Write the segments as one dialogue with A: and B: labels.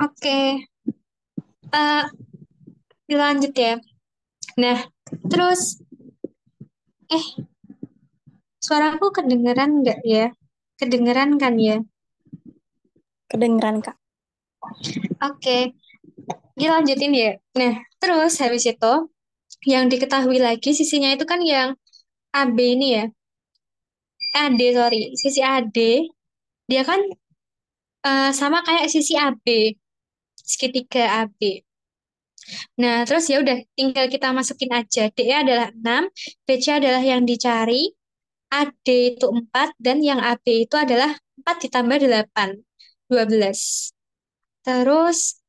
A: Oke, eh lanjut ya. Nah, terus, eh, suaraku kedengeran nggak ya? Kedengeran kan ya?
B: Kedengeran, Kak.
A: Oke, dilanjutin ya. Nah, terus habis itu, yang diketahui lagi sisinya itu kan yang AB ini ya. AD, sorry. Sisi AD, dia kan sama kayak sisi AB, segitiga AB. Nah, terus ya udah tinggal kita masukin aja. D adalah 6, BC adalah yang dicari, AD itu 4 dan yang AB itu adalah 4 ditambah 8, 12. Terus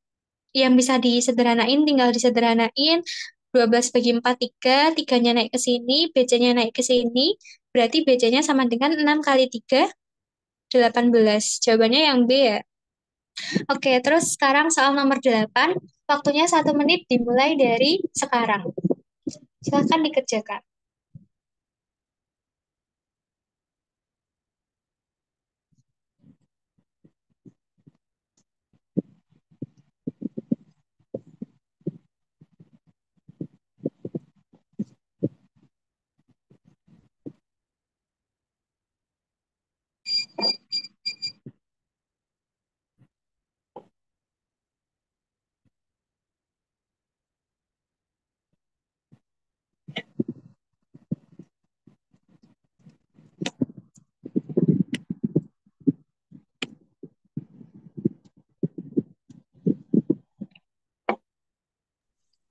A: yang bisa disederhanain tinggal disederhanain. 12 bagi 4, 3. 3-nya naik ke sini, BC-nya naik ke sini. Berarti BC-nya sama dengan 6 kali 3, 18. Jawabannya yang B ya. Oke, terus sekarang soal nomor 8. Waktunya 1 menit dimulai dari sekarang. Silahkan dikerjakan.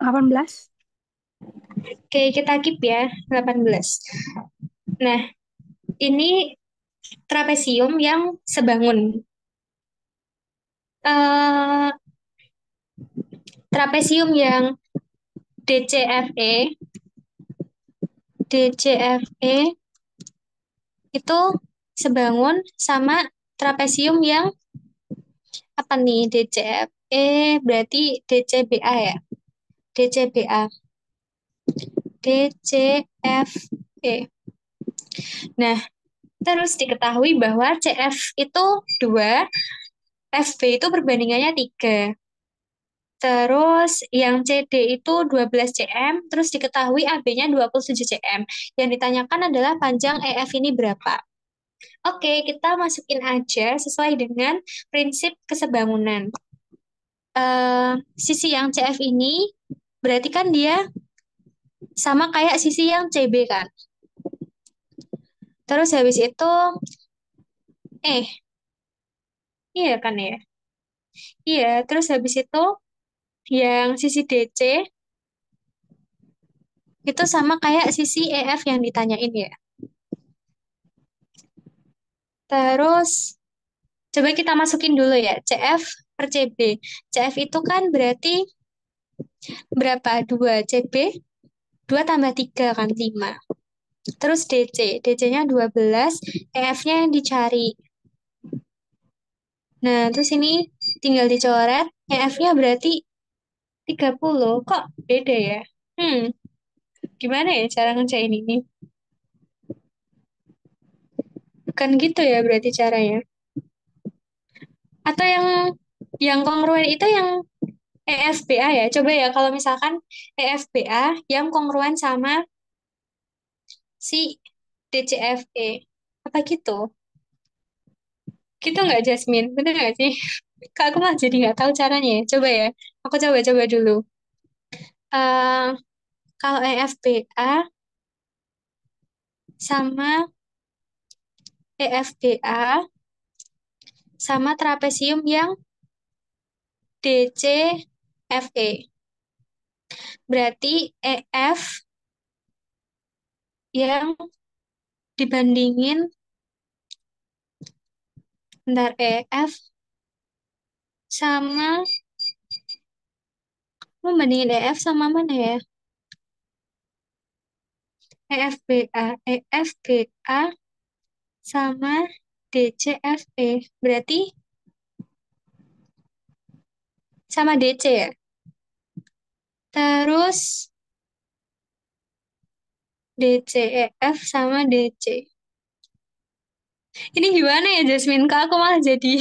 B: 18.
A: Oke, kita keep ya, 18. Nah, ini trapesium yang sebangun. eh Trapesium yang DCFE, DCFE itu sebangun sama trapesium yang apa nih? DCFE berarti DCBA ya? DCBA, DCFE. Nah, terus diketahui bahwa CF itu 2, FB itu perbandingannya 3. Terus yang CD itu 12 cm, terus diketahui AB-nya 27 cm. Yang ditanyakan adalah panjang EF ini berapa. Oke, kita masukin aja sesuai dengan prinsip kesebangunan. Sisi yang CF ini berarti kan dia sama kayak sisi yang CB kan. Terus habis itu, eh, iya kan ya? Iya, terus habis itu yang sisi DC itu sama kayak sisi EF yang ditanyain ya. Terus coba kita masukin dulu ya, CF per CB. CF itu kan berarti berapa? 2 CB, 2 tambah 3 kan 5. Terus DC, DC-nya 12, EF-nya yang dicari. Nah, terus ini tinggal dicoret, EF-nya berarti 30. Kok beda ya? Hmm, gimana ya cara ngerjain ini? Bukan gitu ya berarti caranya. Atau yang kongruen itu yang EFBA ya. Coba ya kalau misalkan EFBA yang kongruen sama si DCFE. Apa gitu? Gitu nggak Jasmine? Bener nggak sih? Kak, aku malah jadi nggak tahu caranya ya. Coba ya. Aku coba-coba dulu. eh Kalau EFBA sama EFBA sama trapesium yang DCFE. Berarti EF yang dibandingin, bentar, EF sama, membandingin EF sama mana ya? EFBA, EFBA sama DCFE. Berarti sama DC ya? Terus DCEF sama DC. Ini gimana ya Jasmine? Kak, aku malah jadi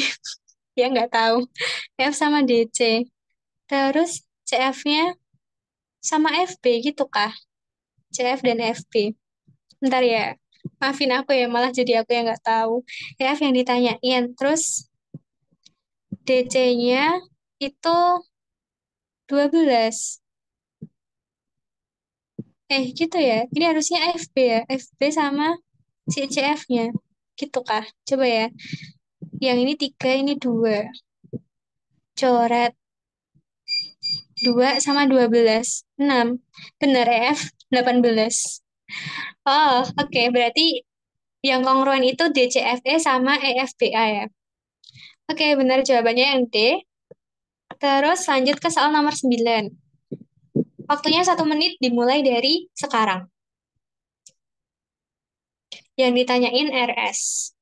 A: Ya nggak tahu. F sama DC. Terus CF-nya sama FB gitu kah? CF dan FB. Bentar ya. Maafin aku ya, malah jadi aku yang nggak tahu. CF yang ditanyain. Terus DC-nya itu 12. Gitu ya. Ini harusnya FB ya. FB sama si CF-nya. Gitu kah? Coba ya. Yang ini 3, ini 2. Coret 2 sama 12. 6. Bener ya, F 18. Oh, oke. Berarti yang kongruen itu DCFE sama EFBA ya. Oke, benar jawabannya yang D. Terus lanjut ke soal nomor 9. Waktunya 1 menit dimulai dari sekarang. Yang ditanyain RS.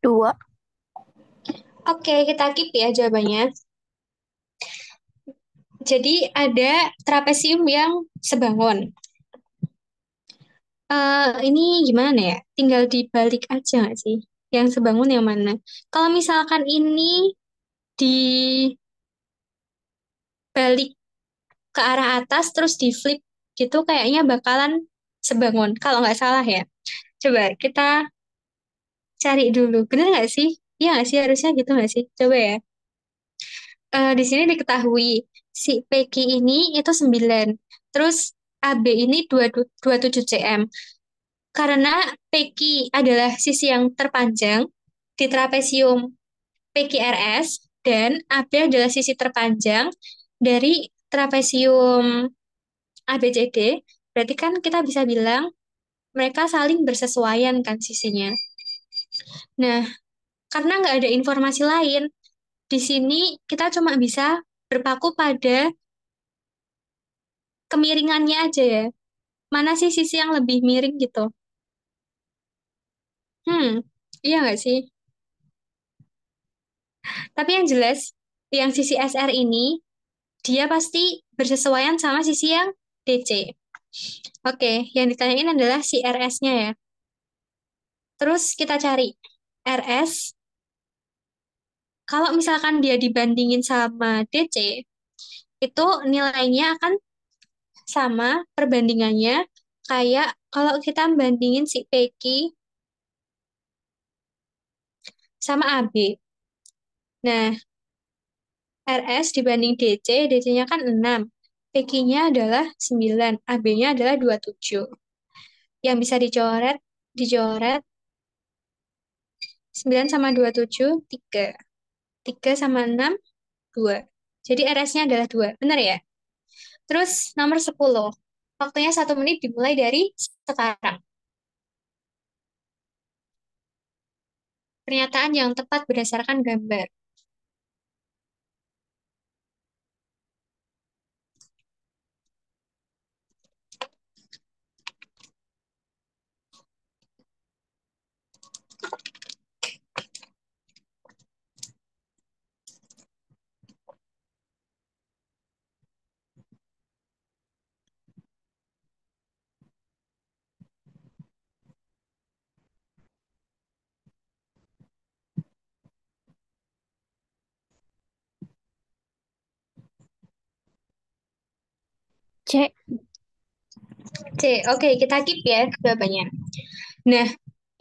B: 2.
A: Oke, kita keep ya jawabannya. Jadi ada trapesium yang sebangun. Ini gimana ya? Tinggal dibalik aja nggak sih? Yang sebangun yang mana? Kalau misalkan ini dibalik ke arah atas terus di flip gitu kayaknya bakalan sebangun. Kalau nggak salah ya. Coba kita cari dulu. Bener nggak sih? Iya nggak sih? Harusnya gitu nggak sih? Coba ya. Di sini diketahui si PQ ini itu 9. Terus AB ini 27 cm. Karena PQ adalah sisi yang terpanjang di trapesium PQRS dan AB adalah sisi terpanjang dari trapesium ABCD, berarti kan kita bisa bilang mereka saling bersesuaian kan sisinya. Nah, karena nggak ada informasi lain, di sini kita cuma bisa berpaku pada kemiringannya aja ya. Mana sih sisi yang lebih miring gitu? Hmm, iya nggak sih? Tapi yang jelas, yang sisi SR ini, dia pasti bersesuaian sama sisi yang DC. Oke, yang ditanyain adalah si RS-nya ya. Terus kita cari RS, kalau misalkan dia dibandingin sama DC, itu nilainya akan sama perbandingannya kayak kalau kita bandingin si PQ sama AB. Nah, RS dibanding DC, DC-nya kan 6. PQ-nya adalah 9, AB-nya adalah 27. Yang bisa dicoret, dicoret 9 sama 27, 3. 3 sama 6, 2. Jadi RS-nya adalah 2. Benar ya? Terus nomor 10. Waktunya 1 menit dimulai dari sekarang. Pernyataan yang tepat berdasarkan gambar.
B: C.
A: C. Oke, kita keep ya jawabannya. Nah,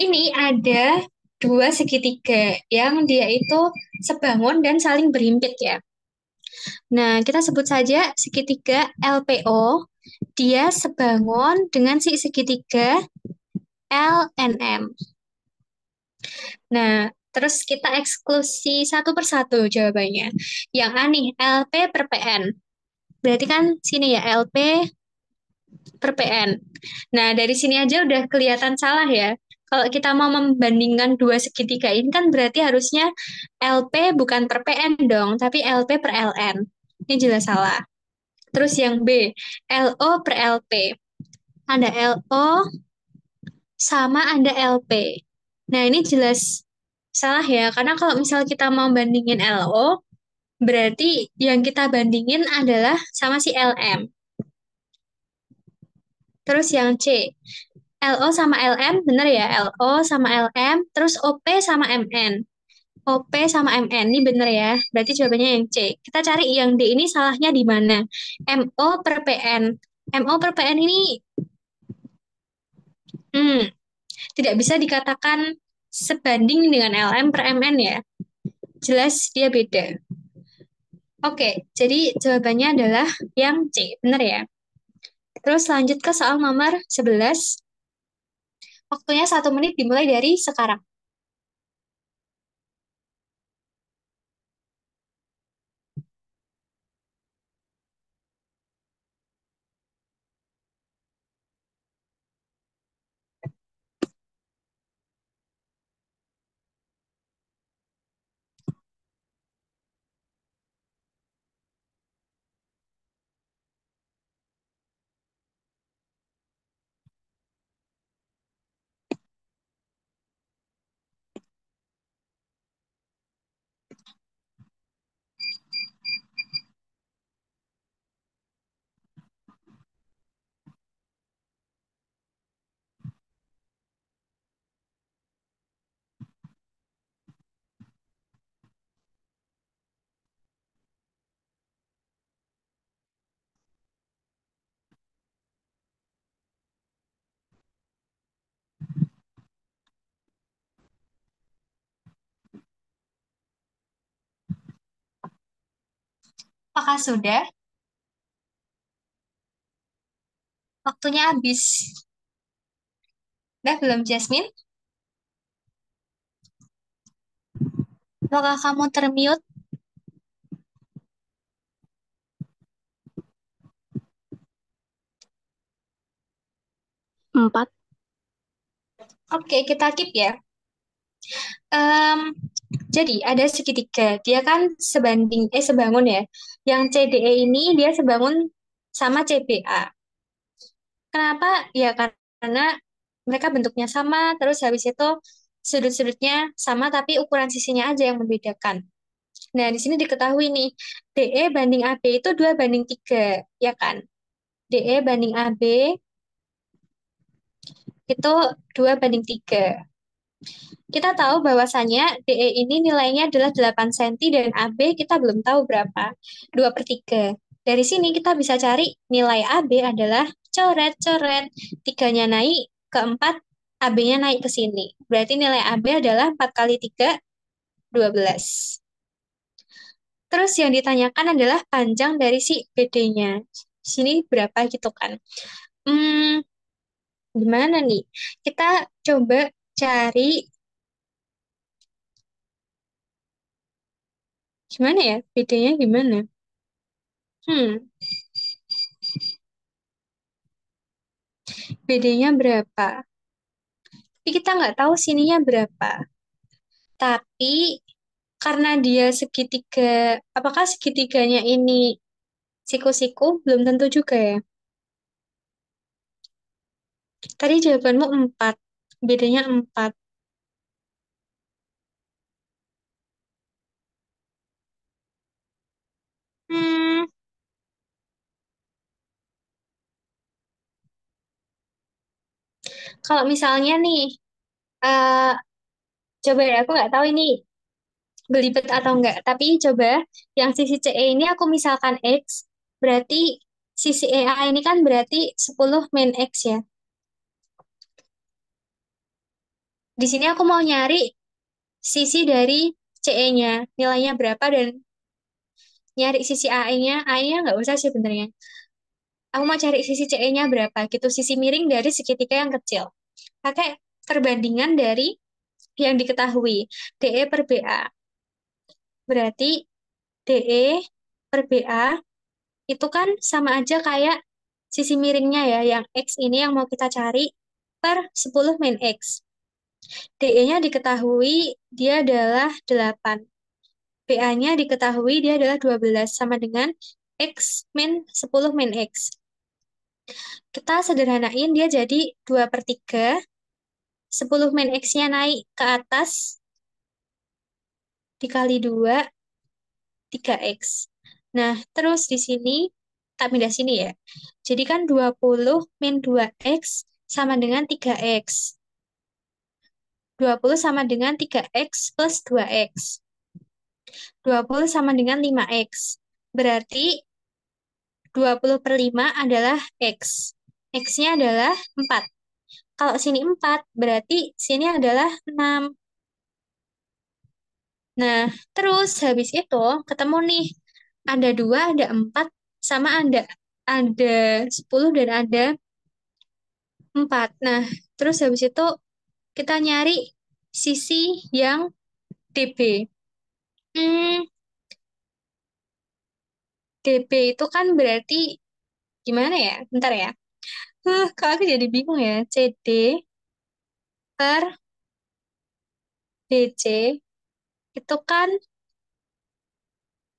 A: ini ada dua segitiga yang dia itu sebangun dan saling berhimpit ya. Nah, kita sebut saja segitiga LPO. Dia sebangun dengan si segitiga LNM. Nah, terus kita eksklusi satu persatu jawabannya. Yang A nih, LP per PN. Berarti kan sini ya LP per PN. Nah, dari sini aja udah kelihatan salah ya. Kalau kita mau membandingkan dua segitiga ini kan berarti harusnya LP bukan per PN dong, tapi LP per LN. Ini jelas salah. Terus yang B, LO per LP. Ada LO sama ada LP. Nah, ini jelas salah ya, karena kalau misal kita mau bandingin LO, berarti yang kita bandingin adalah sama si LM. Terus yang C, LO sama LM, bener ya? LO sama LM, terus OP sama MN. OP sama MN, ini bener ya? Berarti jawabannya yang C. Kita cari yang D ini salahnya di mana? MO per PN. MO per PN ini hmm, tidak bisa dikatakan sebanding dengan LM per MN ya. Jelas dia beda. Oke, jadi jawabannya adalah yang C, bener ya? Terus lanjut ke soal nomor 11. Waktunya 1 menit dimulai dari sekarang. Apakah sudah? Waktunya habis. Udah belum, Jasmine? Apakah kamu termute?
B: 4.
A: Oke, kita keep ya. Em, jadi ada segitiga. Dia kan sebangun ya. Yang CDE ini dia sebangun sama CBA. Kenapa? Ya karena mereka bentuknya sama, terus habis itu sudut-sudutnya sama, tapi ukuran sisinya aja yang membedakan. Nah, di sini diketahui nih, DE banding AB itu 2:3, ya kan? DE banding AB itu 2:3. Kita tahu bahwasannya DE ini nilainya adalah 8 cm dan AB kita belum tahu berapa, 2/3. Dari sini kita bisa cari nilai AB adalah coret-coret, tiganya naik ke 4, AB-nya naik ke sini. Berarti nilai AB adalah 4 kali 3, 12. Terus yang ditanyakan adalah panjang dari si BD-nya. Sini berapa gitu kan. Hmm, gimana nih? Kita coba cari gimana ya? BD-nya gimana? Hmm, BD-nya berapa? Tapi kita nggak tahu sininya berapa. Tapi karena dia segitiga, apakah segitiganya ini siku-siku? Belum tentu juga ya. Tadi jawabanmu 4. Bedanya 4. Hmm, kalau misalnya nih, eh coba ya, aku nggak tahu ini belibet atau enggak. Tapi coba yang sisi CE ini aku misalkan X, berarti sisi EA ini kan berarti 10 min X ya. Di sini aku mau nyari sisi dari CE-nya, nilainya berapa dan nyari sisi AI-nya. AI-nya nggak usah sih sebenarnya. Aku mau cari sisi CE-nya berapa gitu, sisi miring dari segitiga yang kecil. Pakai perbandingan dari yang diketahui, DE per BA. Berarti DE per BA itu kan sama aja kayak sisi miringnya ya, yang X ini yang mau kita cari per 10 min X. DE-nya diketahui dia adalah 8. BA-nya diketahui dia adalah 12 sama dengan X min 10 min X. Kita sederhanain dia jadi 2/3. 10 min X-nya naik ke atas dikali 2 3X. Nah, terus di sini, tak pindah sini ya. Jadi kan 20 min 2X sama dengan 3X. 20 sama dengan 3X plus 2X. 20 sama dengan 5X. Berarti 20/5 adalah X. X-nya adalah 4. Kalau sini 4, berarti sini adalah 6. Nah, terus habis itu ketemu nih. Ada 2, ada 4, sama ada 10 dan ada 4. Nah, terus habis itu kita nyari sisi yang DB. Hmm, DB itu kan berarti gimana ya? Bentar ya. Kok aku jadi bingung ya. CD per BC itu kan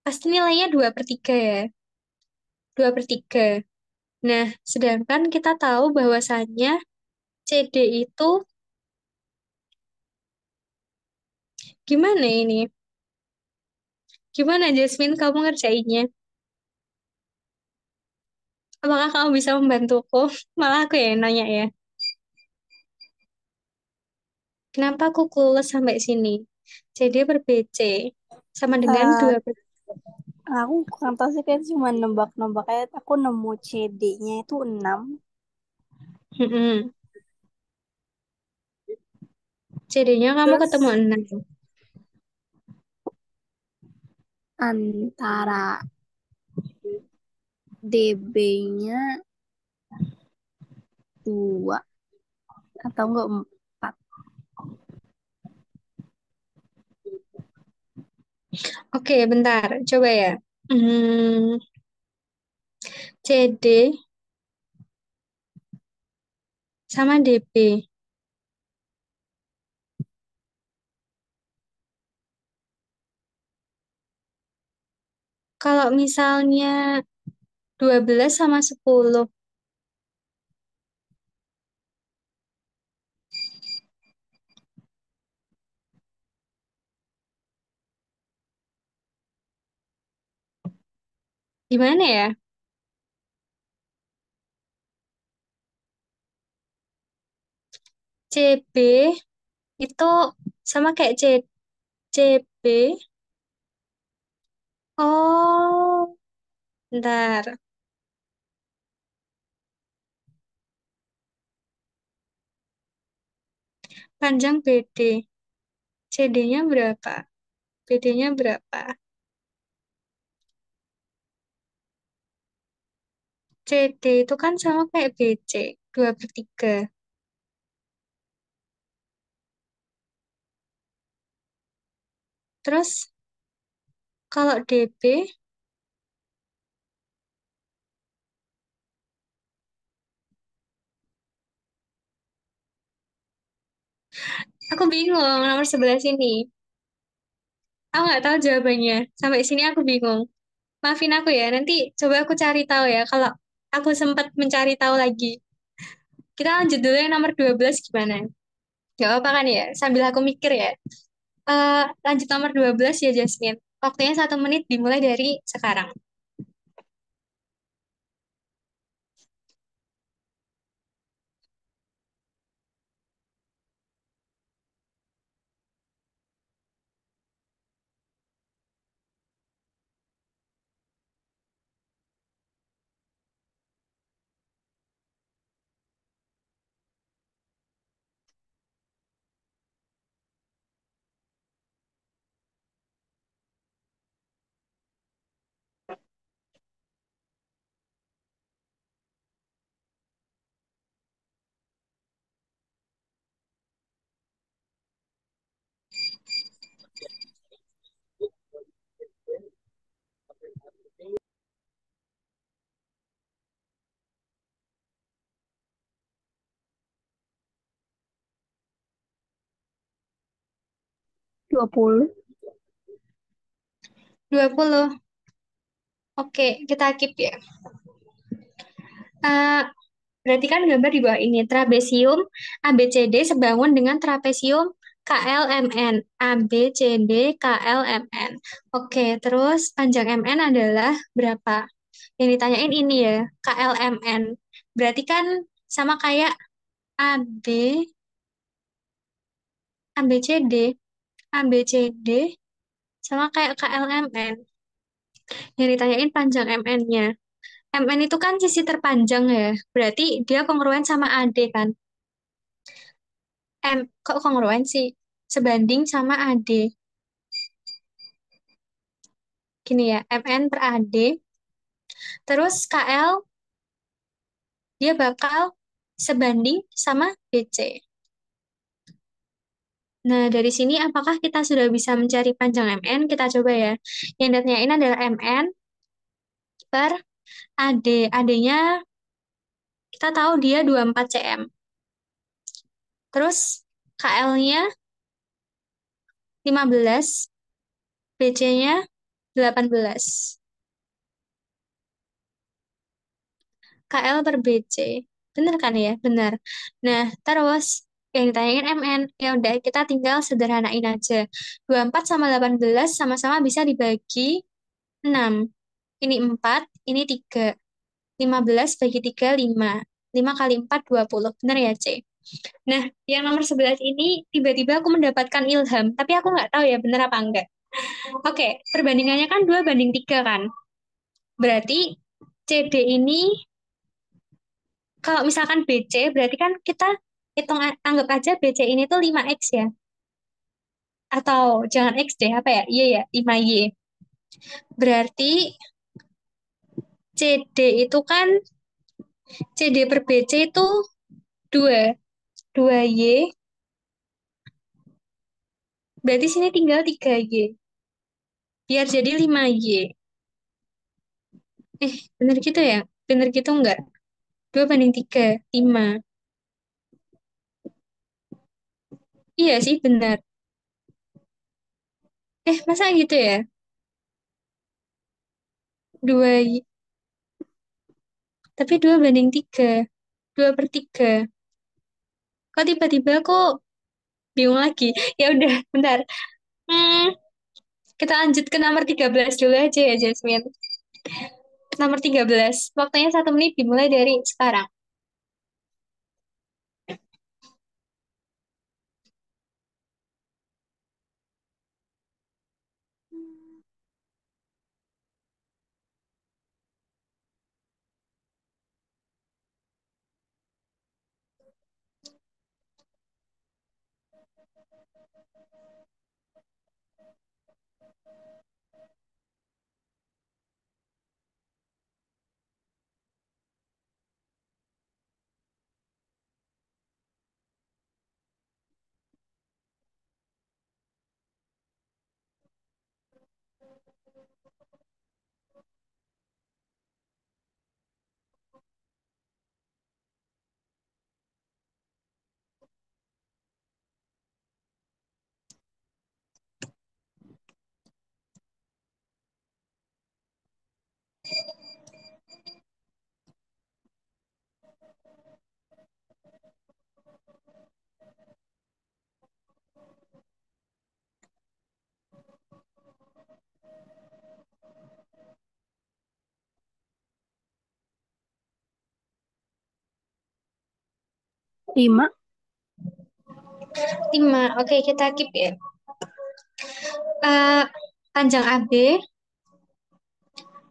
A: pasti nilainya 2/3 ya. 2/3. Nah, sedangkan kita tahu bahwasannya CD itu gimana ini? Gimana Jasmine kamu ngerjainnya? Apakah kamu bisa membantuku? Malah aku ya yang nanya ya. Kenapa aku clueless sampai sini? CD per BC sama dengan
B: Eh,
A: 2
B: aku kurang tahu sih, kayak cuma nebak-nebak aja. Aku nemu CD-nya itu 6
A: Mm-mm. CD-nya kamu ketemu
B: terus
A: 6.
B: antara DB-nya 2 atau enggak 4.
A: Oke, bentar. Coba ya. CD sama DB. Kalau misalnya 12 sama 10, gimana ya? CB itu sama kayak CB. Oh, bentar. Panjang BD. CD-nya berapa? BD-nya berapa? CD itu kan sama kayak BC, 2/3. Terus kalau DB, aku bingung nomor sebelah sini. Aku nggak tahu jawabannya. Sampai sini aku bingung. Maafin aku ya, nanti coba aku cari tahu ya. Kalau aku sempat mencari tahu lagi. Kita lanjut dulu yang nomor 12 gimana? Gak apa-apa kan ya? Sambil aku mikir ya. Lanjut nomor 12 ya, Jasmine. Waktunya 1 menit dimulai dari sekarang.
B: 20.
A: 20. Oke, kita keep ya. Eh, berarti kan gambar di bawah ini. Trapesium ABCD sebangun dengan trapesium KLMN. ABCD KLMN. Oke, terus panjang MN adalah berapa? Yang ditanyain ini ya, KLMN. Berarti kan sama kayak AB, ABCD, ABCD sama kayak KLMN. Yang ditanyain panjang MN-nya. MN itu kan sisi terpanjang ya. Berarti dia kongruen sama AD kan. Kok kongruen sih? Sebanding sama AD. Gini ya, MN per AD. Terus KL dia bakal sebanding sama BC. Nah, dari sini apakah kita sudah bisa mencari panjang MN? Kita coba ya. Yang ditanyain adalah MN per AD. AD-nya kita tahu dia 24 cm. Terus KL-nya 15, BC-nya 18. KL per BC. Bener kan ya? Bener. Nah, terus yang ditanyain MN. Ya udah, kita tinggal sederhanain aja. 24 sama 18 sama-sama bisa dibagi 6. Ini 4, ini 3. 15 bagi 3, 5. 5 kali 4, 20. Bener ya, C? Nah, yang nomor 11 ini tiba-tiba aku mendapatkan ilham. Tapi aku nggak tahu ya bener apa enggak. Oke, perbandingannya kan 2 banding 3 kan? Berarti CD ini kalau misalkan BC, berarti kan kita hitung anggap aja BC ini tuh 5X ya. Atau jangan X deh, apa ya? Iya ya, 5Y. Berarti CD itu kan CD per BC itu 2. 2Y. Berarti sini tinggal 3Y. Biar jadi 5Y. Bener gitu ya? Bener gitu enggak? 2 banding 3, 5. Iya sih, benar. Masa gitu ya? 2Y. Tapi 2 banding 3. 2 per 3. Kok tiba-tiba kok bingung lagi? Ya udah, bentar. Hmm, kita lanjut ke nomor 13 dulu aja ya, Jasmine. Nomor 13. Waktunya 1 menit dimulai dari sekarang.
B: 5.
A: 5. Oke, kita keep ya. Eh, panjang AB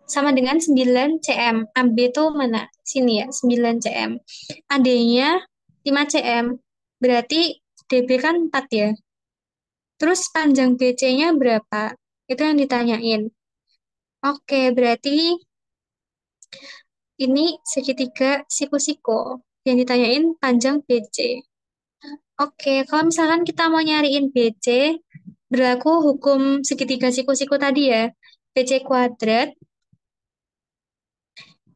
A: sama dengan 9 cm. AB itu mana? Sini ya, 9 cm. AD-nya 5 cm. Berarti DB kan 4 ya. Terus panjang BC-nya berapa? Itu yang ditanyain. Oke, berarti ini segitiga siku-siku. Yang ditanyain panjang BC. Oke, kalau misalkan kita mau nyariin BC, berlaku hukum segitiga siku-siku tadi ya. BC kuadrat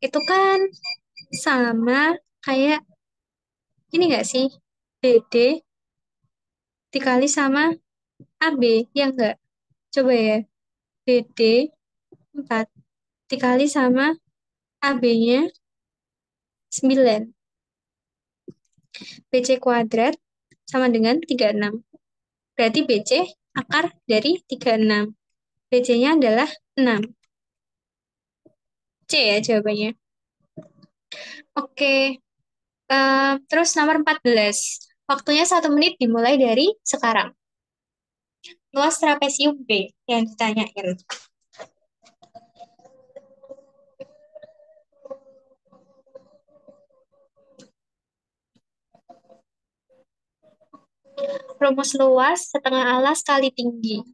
A: itu kan sama kayak ini nggak sih? BD dikali sama AB, ya enggak? Coba ya. BD 4 dikali sama AB-nya 9. BC kuadrat sama dengan 36. Berarti BC akar dari 36. BC-nya adalah 6. C ya jawabannya. Oke, terus nomor 14. Waktunya 1 menit dimulai dari sekarang. Luas trapesium B yang ditanyain. Rumus luas setengah alas kali tinggi.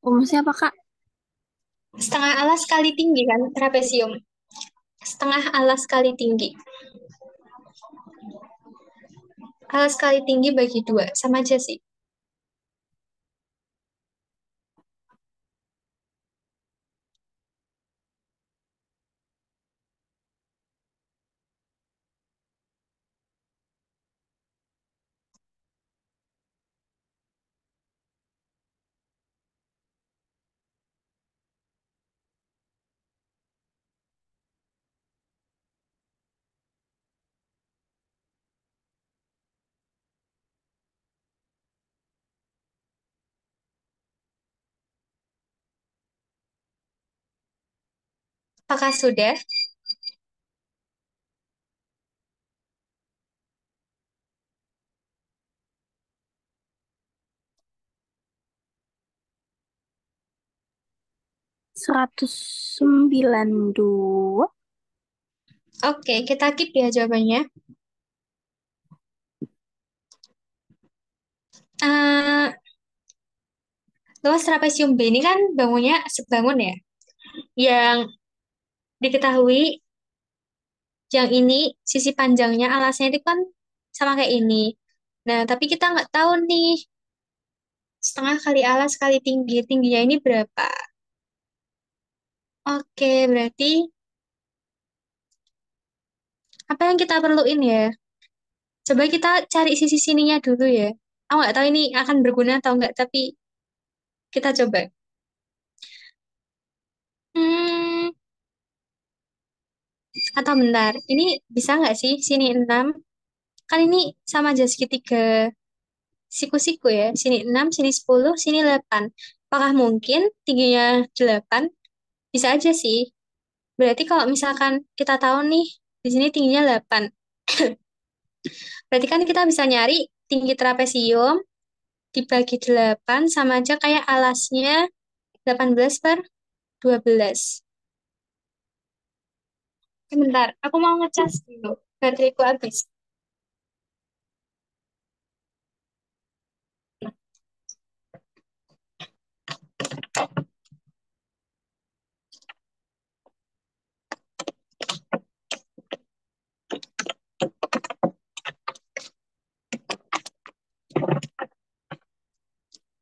B: Rumusnya apa, Kak?
A: Setengah alas kali tinggi kan trapesium. Setengah alas kali tinggi. Alas kali tinggi bagi 2. Sama aja sih. Apakah sudah?
B: 192.
A: Oke, kita keep ya jawabannya. Eh, luas trapesium B ini kan bangunnya sebangun ya. Yang diketahui yang ini sisi panjangnya alasnya itu kan sama kayak ini. Nah, tapi kita nggak tahu nih setengah kali alas kali tinggi. Tingginya ini berapa? Oke, berarti apa yang kita perluin ya? Coba kita cari sisi sininya dulu ya. Aku nggak tahu ini akan berguna atau enggak, tapi kita coba. Hmm, atau bentar, ini bisa nggak sih sini 6? Kan ini sama aja segitiga siku-siku ya. Sini 6, sini 10, sini 8. Apakah mungkin tingginya 8? Bisa aja sih. Berarti kalau misalkan kita tahu nih, di sini tingginya 8. Berarti kan kita bisa nyari tinggi trapesium dibagi 8 sama aja kayak alasnya 18 per 12. Sebentar, aku mau ngecas dulu. Bateraiku habis.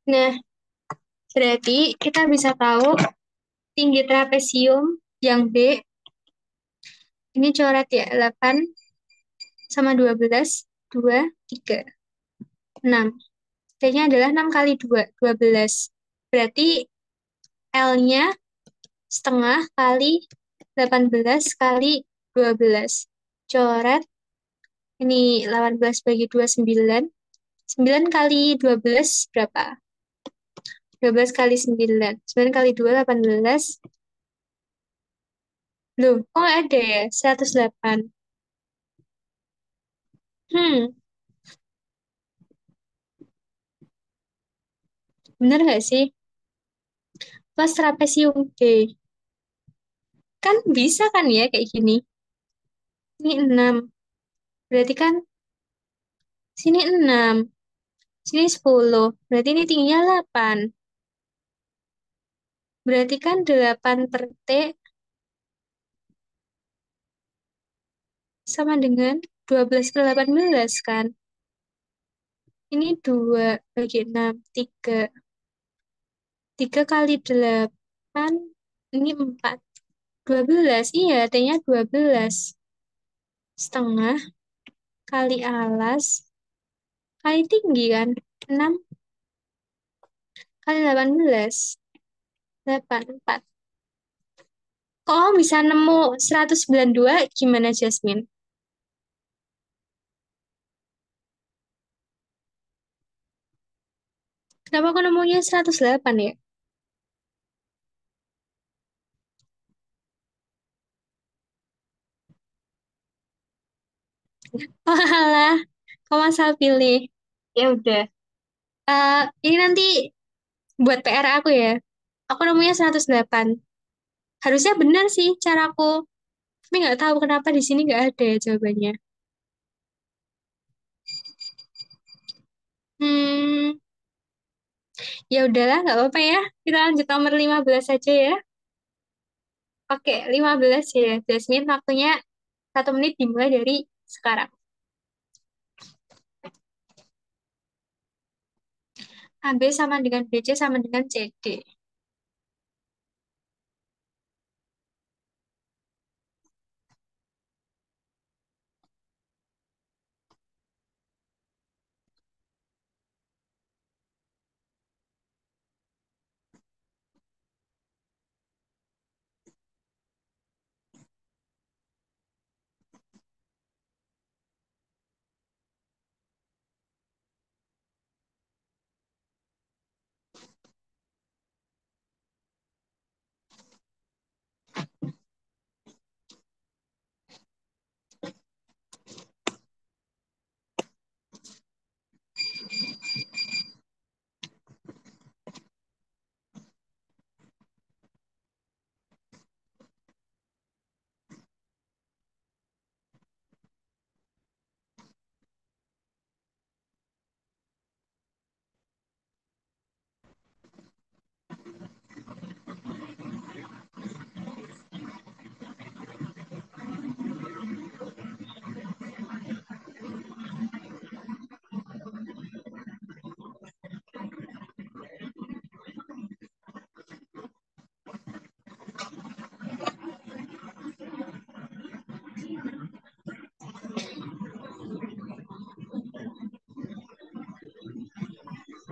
A: Nah, berarti kita bisa tahu tinggi trapesium yang B, ini coret ya, 8 sama 12, 2, 3, 6. D-nya adalah 6 kali 2, 12. Berarti L-nya setengah kali 18 kali 12. Coret, ini 18 bagi 2, 9. 9 kali 12 berapa? 12 kali 9. 9 kali 2, 18. Loh, kok nggak ada ya? 108. Hmm, bener nggak sih? Plus trapesium D. Kan bisa kan ya kayak gini. Ini 6. Berarti kan sini 6. Sini 10. Berarti ini tingginya 8. Berarti kan 8 per T sama dengan 12 per 18 kan. Ini 2 bagi 6. Tiga kali 8. Ini 4. 12. Iya, T-nya 12. Setengah kali alas kali tinggi kan. 6 kali 18. 84. Kok kamu bisa nemu 192? Gimana, Jasmine? Kenapa aku nemunya 108 ya? Walah, kamu asal pilih. Ya udah. Ini nanti buat PR aku ya. Aku nemunya 108. Harusnya benar sih caraku. Tapi nggak tahu kenapa di sini nggak ada ya jawabannya. Hmm, ya udahlah, nggak apa-apa ya. Kita lanjut nomor 15 saja ya. Oke, 15 ya. Jasmine, waktunya 1 menit dimulai dari sekarang. AB sama dengan BC sama dengan CD.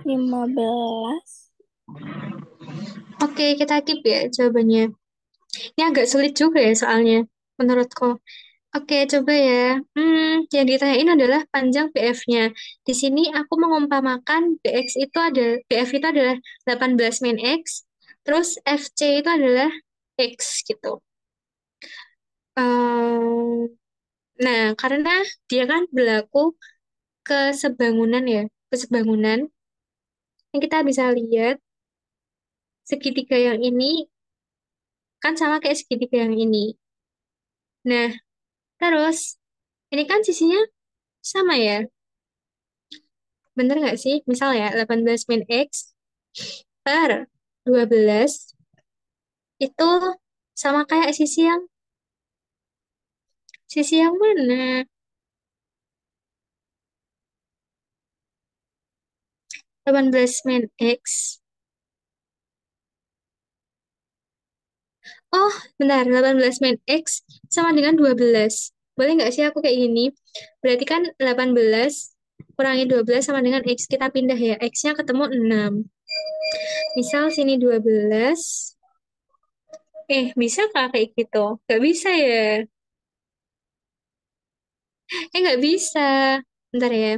B: Lima belas.
A: Oke, kita keep ya jawabannya. Ini agak sulit juga ya soalnya, menurutku. Oke, coba ya. Yang ditanyain adalah panjang BF-nya. Di sini aku mengumpamakan BF itu adalah 18 min X, terus FC itu adalah X gitu. Ehm, nah, karena dia kan berlaku ke sebangunan ya, ke sebangunan, yang kita bisa lihat segitiga yang ini kan sama kayak segitiga yang ini. Nah, terus ini kan sisinya sama ya. Bener nggak sih? Misal ya, 18 min X per 12 itu sama kayak sisi yang mana? 18 min X. Oh, bentar. 18 min X sama dengan 12. Boleh nggak sih aku kayak gini? Berarti kan 18 kurangi 12 sama dengan X. Kita pindah ya. X-nya ketemu 6. Misal sini 12. Bisa kah kayak gitu? Nggak bisa ya? Nggak bisa. Bentar ya.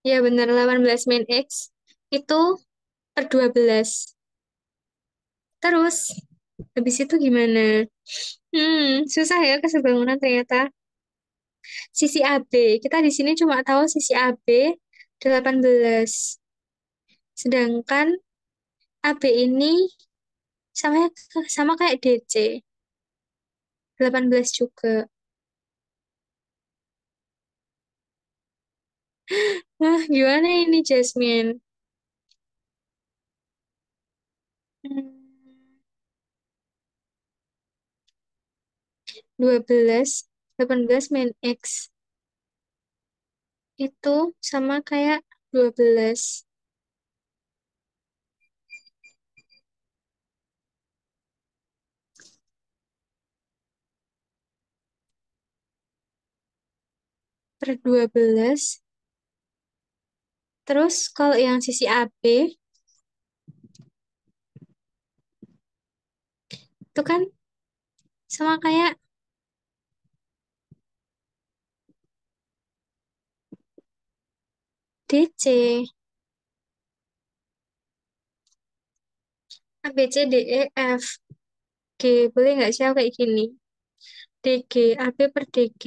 A: Ya benar 18 min X itu per 12. Terus habis itu gimana? Susah ya kesebangunan ternyata. Sisi AB. Kita di sini cuma tahu sisi AB 18. Sedangkan AB ini sama sama kayak DC 18 juga. Wah, gimana ini Jasmine? Hmm, 12, 18 min X. itu sama kayak 12 per 12. Terus kalau yang sisi AB itu kan sama kayak DC. A, B, C, D, E, F, G. Boleh nggak sih aku kayak gini? DG, AB per DG.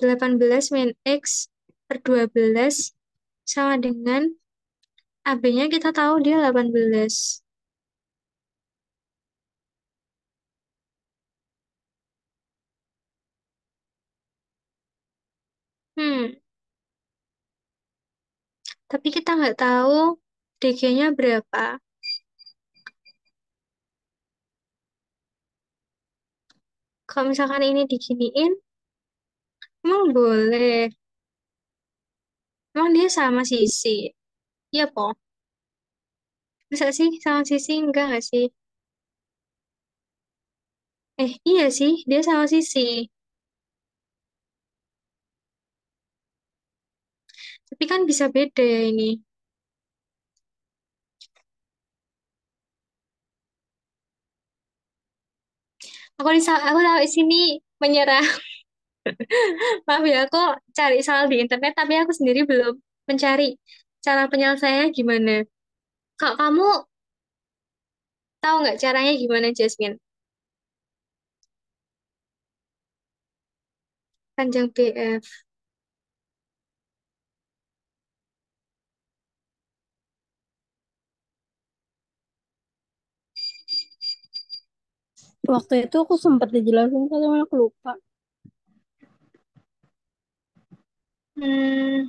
A: 18 min X per 12 sama dengan AB-nya kita tahu dia 18. Hmm, tapi kita nggak tahu DG-nya berapa. Kalau misalkan ini diginiin, emang boleh. Emang dia sama sisi. Iya, po. Masa sih sama sisi? Enggak nggak sih? Iya sih, dia sama sisi. Tapi kan bisa beda ya ini. Aku tahu di sini menyerah. Maaf ya, aku cari soal di internet, tapi aku sendiri belum mencari cara penyelesaiannya gimana. Kak, kamu tahu nggak caranya gimana, Jasmine? Panjang BF.
B: Waktu itu aku sempat dijelasin tapi aku lupa.
A: Hmm,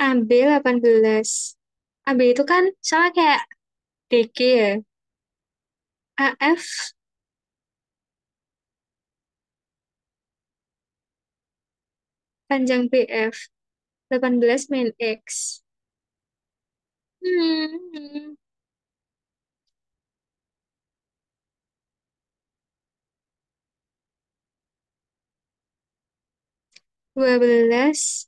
A: AB 18. AB itu kan sama kayak DG ya. AF panjang BF 18 min X. Hmm, 12